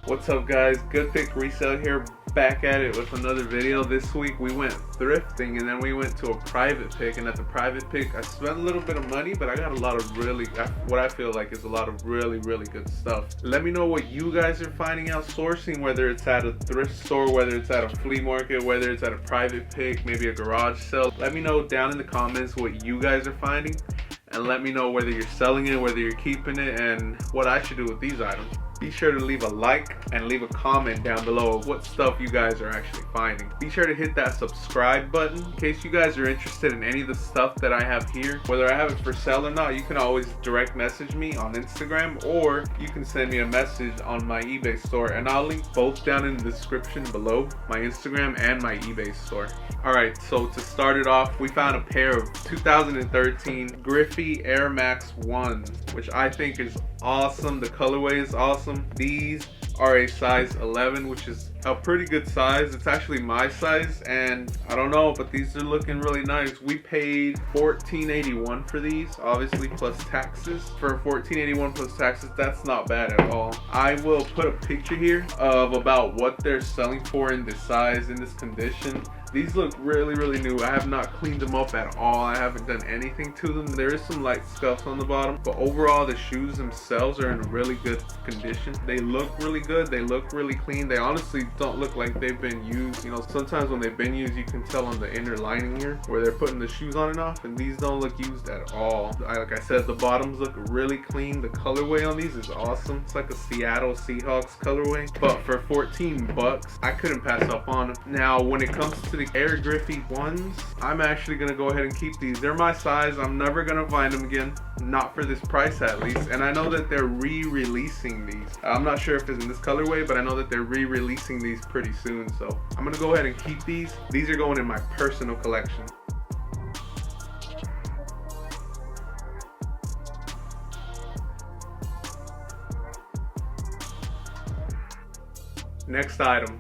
What's up guys, GoodPickResale here, back at it with another video. This week we went thrifting and then we went to a private pick, and at the private pick I spent a little bit of money, but I got a lot of what I feel like is a lot of really good stuff. Let me know what you guys are finding out sourcing, whether it's at a thrift store, whether it's at a flea market, whether it's at a private pick, maybe a garage sale. Let me know down in the comments what you guys are finding, and let me know whether you're selling it, whether you're keeping it, and what I should do with these items. Be sure to leave a like and leave a comment down below of what stuff you guys are actually finding. Be sure to hit that subscribe button in case you guys are interested in any of the stuff that I have here. Whether I have it for sale or not, you can always direct message me on Instagram, or you can send me a message on my eBay store, and I'll link both down in the description below, my Instagram and my eBay store. Alright, so to start it off, we found a pair of 2013 Griffey Max 1's, which I think is awesome. The colorway is awesome. These are a size 11, which is a pretty good size. It's actually my size, and I don't know, but these are looking really nice. We paid $14.81 for these, obviously plus taxes. For $14.81 plus taxes, that's not bad at all. I will put a picture here of about what they're selling for in this size, in this condition. These look really new. I have not cleaned them up at all. I haven't done anything to them. There is some light scuffs on the bottom, but overall the shoes themselves are in really good condition. They look really good. They look really clean. They honestly don't look like they've been used. You know, sometimes when they've been used, you can tell on the inner lining here where they're putting the shoes on and off, and these don't look used at all. Like I said, the bottoms look really clean. The colorway on these is awesome. It's like a Seattle Seahawks colorway, but for 14 bucks, I couldn't pass up on them. Now, when it comes to the Air Griffey 1's, I'm actually gonna go ahead and keep these. They're my size. I'm never gonna find them again, not for this price at least. And I know that they're re-releasing these. I'm not sure if it's in this colorway, but I know that they're re-releasing these pretty soon, so I'm gonna go ahead and keep these. These are going in my personal collection. Next item,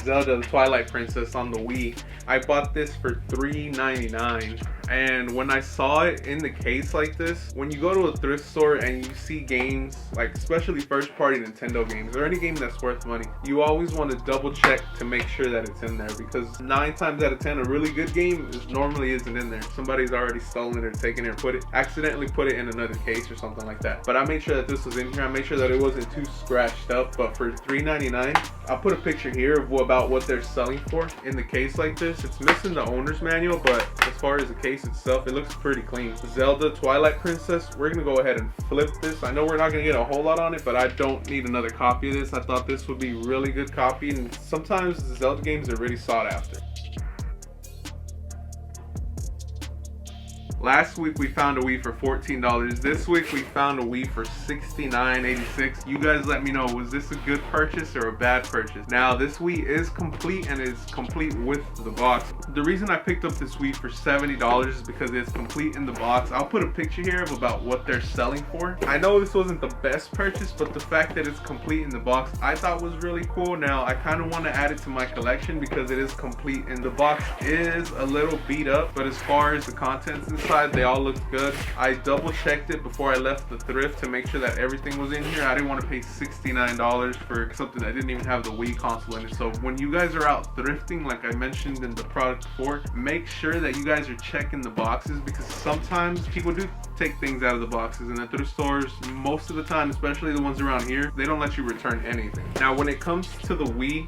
Zelda, the Twilight Princess on the Wii. I bought this for $3.99, and when I saw it in the case like this, when you go to a thrift store and you see games, like especially first party Nintendo games or any game that's worth money, you always want to double check to make sure that it's in there, because 9 times out of 10 a really good game normally isn't in there. Somebody's already stolen it or taken it or accidentally put it in another case or something like that. But I made sure that this was in here. I made sure that it wasn't too scratched up. But for $3.99, I'll put a picture here of about what they're selling for in the case like this. It's missing the owner's manual, but as far as the case itself, it looks pretty clean. Zelda Twilight Princess, we're gonna go ahead and flip this. I know we're not gonna get a whole lot on it, but I don't need another copy of this. I thought this would be a really good copy, and sometimes the Zelda games are really sought after. Last week we found a Wii for $14. This week we found a Wii for $69.86. You guys let me know, was this a good purchase or a bad purchase? Now this Wii is complete, and it's complete with the box. The reason I picked up this Wii for $70 is because it's complete in the box. I'll put a picture here of about what they're selling for. I know this wasn't the best purchase, but the fact that it's complete in the box I thought was really cool. Now I kind of want to add it to my collection because it is complete, and the box is a little beat up, but as far as the contents inside, they all look good. I double checked it before I left the thrift to make sure that everything was in here. I didn't want to pay $69 for something that didn't even have the Wii console in it. So when you guys are out thrifting, like I mentioned in the product before, make sure that you guys are checking the boxes, because sometimes people do take things out of the boxes, and at thrift stores, most of the time, especially the ones around here, they don't let you return anything. Now when it comes to the Wii,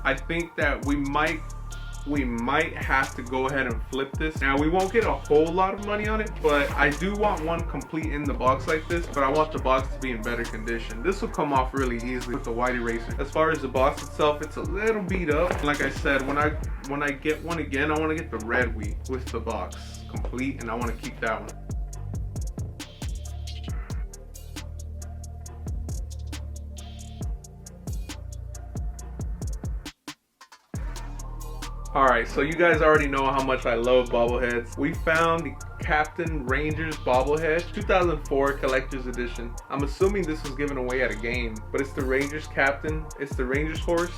I think that we might have to go ahead and flip this. Now we won't get a whole lot of money on it, but I do want one complete in the box like this, but I want the box to be in better condition. This will come off really easily with the white eraser. As far as the box itself, it's a little beat up. Like I said, when I get one again, I want to get the red Wii with the box complete, and I want to keep that one. Alright, so you guys already know how much I love Bobble Heads. We found the Captain Rangers Bobble Head 2004 Collector's Edition. I'm assuming this was given away at a game, but it's the Rangers Captain. It's the Rangers horse.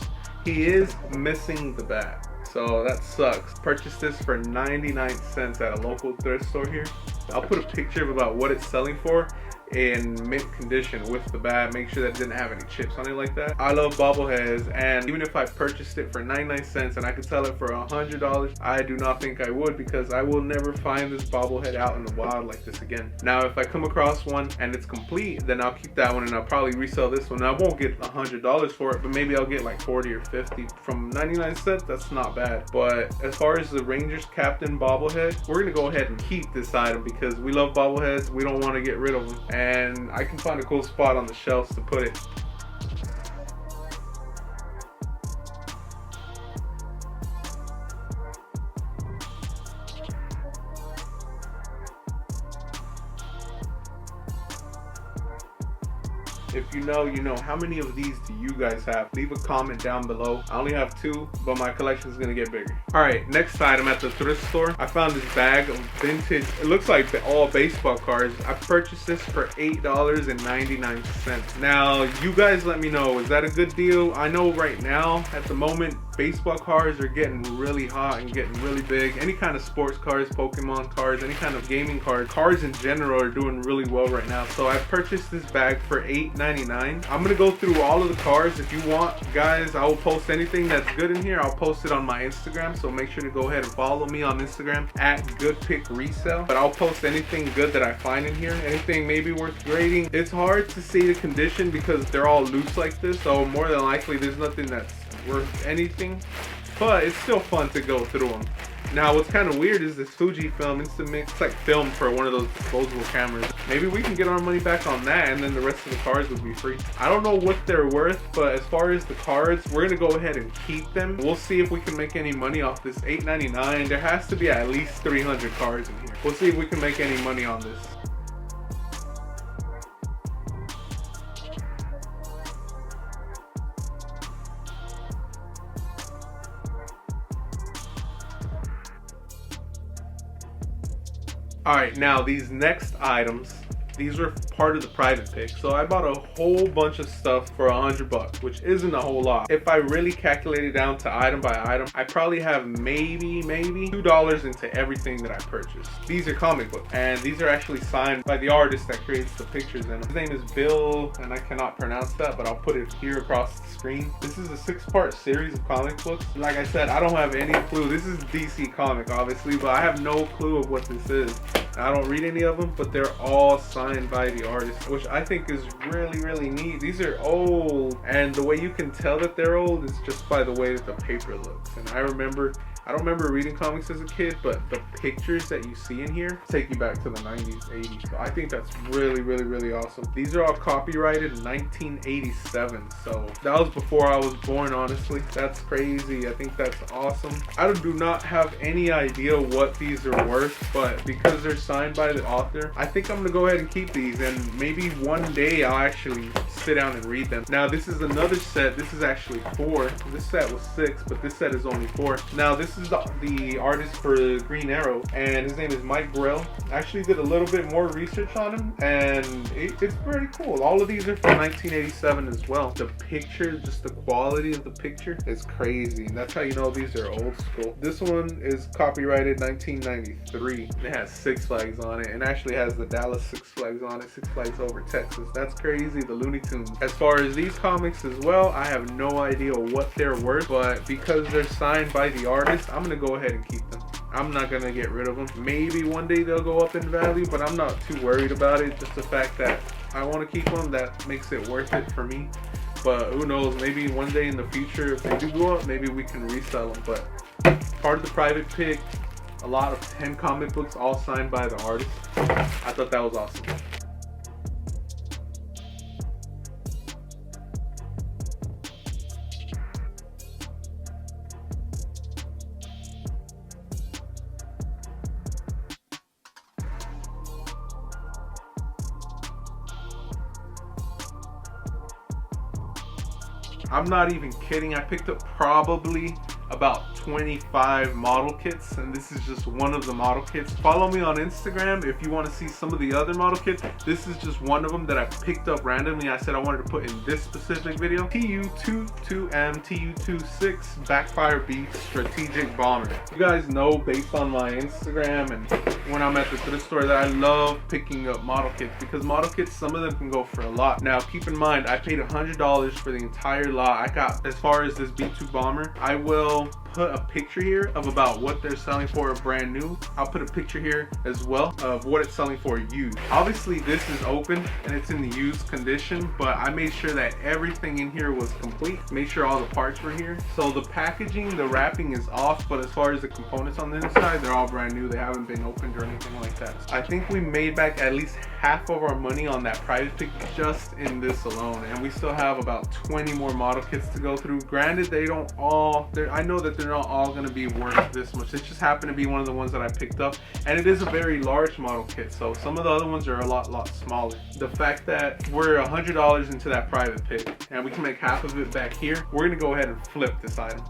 He is missing the bat, so that sucks. Purchased this for 99 cents at a local thrift store here. I'll put a picture of about what it's selling for. in mint condition with the bag, make sure that it didn't have any chips on it like that. I love Bobble Heads, and even if I purchased it for 99 cents and I could sell it for $100, I do not think I would, because I will never find this bobblehead out in the wild like this again. Now if I come across one and it's complete, then I'll keep that one and I'll probably resell this one. I won't get $100 for it, but maybe I'll get like 40 or 50 from 99 cents. That's not bad. But as far as the Rangers Captain bobblehead, we're gonna go ahead and keep this item because we love bobbleheads. We don't want to get rid of them, and I can find a cool spot on the shelves to put it. If you know, you know. How many of these do you guys have? Leave a comment down below. I only have 2, but my collection is gonna get bigger. All right, next item at the thrift store. I found this bag of vintage, it looks like all baseball cards. I purchased this for $8.99. Now, you guys let me know, is that a good deal? I know right now, at the moment, baseball cards are getting really hot and getting really big. Any kind of sports cards, Pokemon cards, any kind of gaming cards, cards in general are doing really well right now. So I purchased this bag for $8.99. I'm gonna go through all of the cards. If you want, guys, I will post anything that's good in here. I'll post it on my Instagram, so make sure to go ahead and follow me on Instagram at GoodPickResale. But I'll post anything good that I find in here, anything maybe worth grading. It's hard to see the condition because they're all loose like this, so more than likely there's nothing that's worth anything, but it's still fun to go through them. Now what's kind of weird is this Fujifilm Instant Mix. It's like film for one of those disposable cameras. Maybe we can get our money back on that, and then the rest of the cards would be free. I don't know what they're worth, but as far as the cards, we're gonna go ahead and keep them. We'll see if we can make any money off this $8.99. There has to be at least 300 cards in here. We'll see if we can make any money on this. Alright, now these next items, these were part of the private pick. So I bought a whole bunch of stuff for $100, which isn't a whole lot. If I really calculate it down to item by item, I probably have maybe $2 into everything that I purchased. These are comic books, and these are actually signed by the artist that creates the pictures in them. His name is Bill, and I cannot pronounce that, but I'll put it here across the screen. This is a 6-part series of comic books. Like I said, I don't have any clue. This is DC comic, obviously, but I have no clue of what this is. I don't read any of them, but they're all signed by the artist, which I think is really neat. These are old, and the way you can tell that they're old is just by the way that the paper looks. And I don't remember reading comics as a kid, but the pictures that you see in here take you back to the 90s, 80s. So I think that's really awesome. These are all copyrighted in 1987, so that was before I was born, honestly. That's crazy. I think that's awesome. I do not have any idea what these are worth, but because they're signed by the author, I think I'm gonna go ahead and keep these, and maybe one day I'll actually sit down and read them. Now this is another set. This is actually 4. This set was 6, but this set is only 4. Now this is the artist for Green Arrow, and his name is Mike Grell. I actually did a little bit more research on him, and it's pretty cool. All of these are from 1987 as well. The picture, just the quality of the picture is crazy, and that's how you know these are old school. This one is copyrighted 1993. It has 6 Flags on it, and actually has the Dallas 6 Flags on it, 6 Flags over Texas. That's crazy, the Looney Tunes. As far as these comics as well, I have no idea what they're worth, but because they're signed by the artist, I'm gonna go ahead and keep them. I'm not gonna get rid of them. Maybe one day they'll go up in value, but I'm not too worried about it. Just the fact that I want to keep them, that makes it worth it for me. But who knows, maybe one day in the future, if they do go up, maybe we can resell them. But part of the private pick, a lot of 10 comic books, all signed by the artist. I thought that was awesome. I'm not even kidding. I picked up probably about 25 model kits, and this is just one of the model kits. Follow me on Instagram if you want to see some of the other model kits. This is just one of them that I picked up randomly. I said I wanted to put in this specific video. TU-22M TU-26 Backfire Beat Strategic Bomber. You guys know based on my Instagram and when I'm at the thrift store that I love picking up model kits, because model kits, some of them can go for a lot. Now keep in mind, I paid $100 for the entire lot. I got, as far as this B2 bomber, I will put a picture here of about what they're selling for brand new. I'll put a picture here as well of what it's selling for used. Obviously this is open and it's in the used condition, but I made sure that everything in here was complete. Made sure all the parts were here. So the packaging, the wrapping is off, but as far as the components on the inside, they're all brand new. They haven't been opened or anything like that. I think we made back at least half of our money on that private pick just in this alone, and we still have about 20 more model kits to go through. Granted, they don't all, I know that they're not all going to be worth this much. This just happened to be one of the ones that I picked up, and it is a very large model kit, so some of the other ones are a lot smaller. The fact that we're $100 into that private pick and we can make half of it back here, we're going to go ahead and flip this item.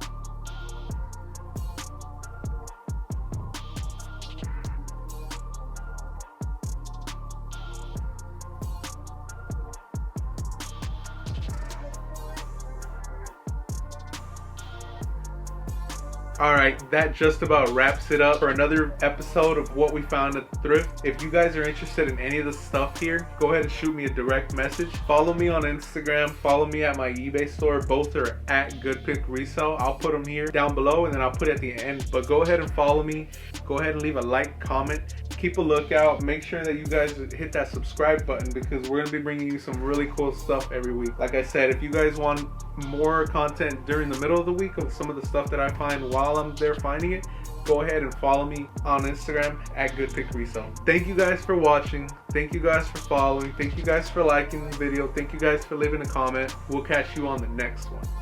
Alright, that just about wraps it up for another episode of what we found at the thrift. If you guys are interested in any of the stuff here, go ahead and shoot me a direct message. Follow me on Instagram, follow me at my eBay store. Both are at GoodPickResale. I'll put them here down below and then I'll put it at the end. But go ahead and follow me. Go ahead and leave a like, comment. Keep a lookout. Make sure that you guys hit that subscribe button, because we're going to be bringing you some really cool stuff every week. Like I said, if you guys want more content during the middle of the week of some of the stuff that I find while I'm there finding it, go ahead and follow me on Instagram at GoodPickResale. Thank you guys for watching. Thank you guys for following. Thank you guys for liking the video. Thank you guys for leaving a comment. We'll catch you on the next one.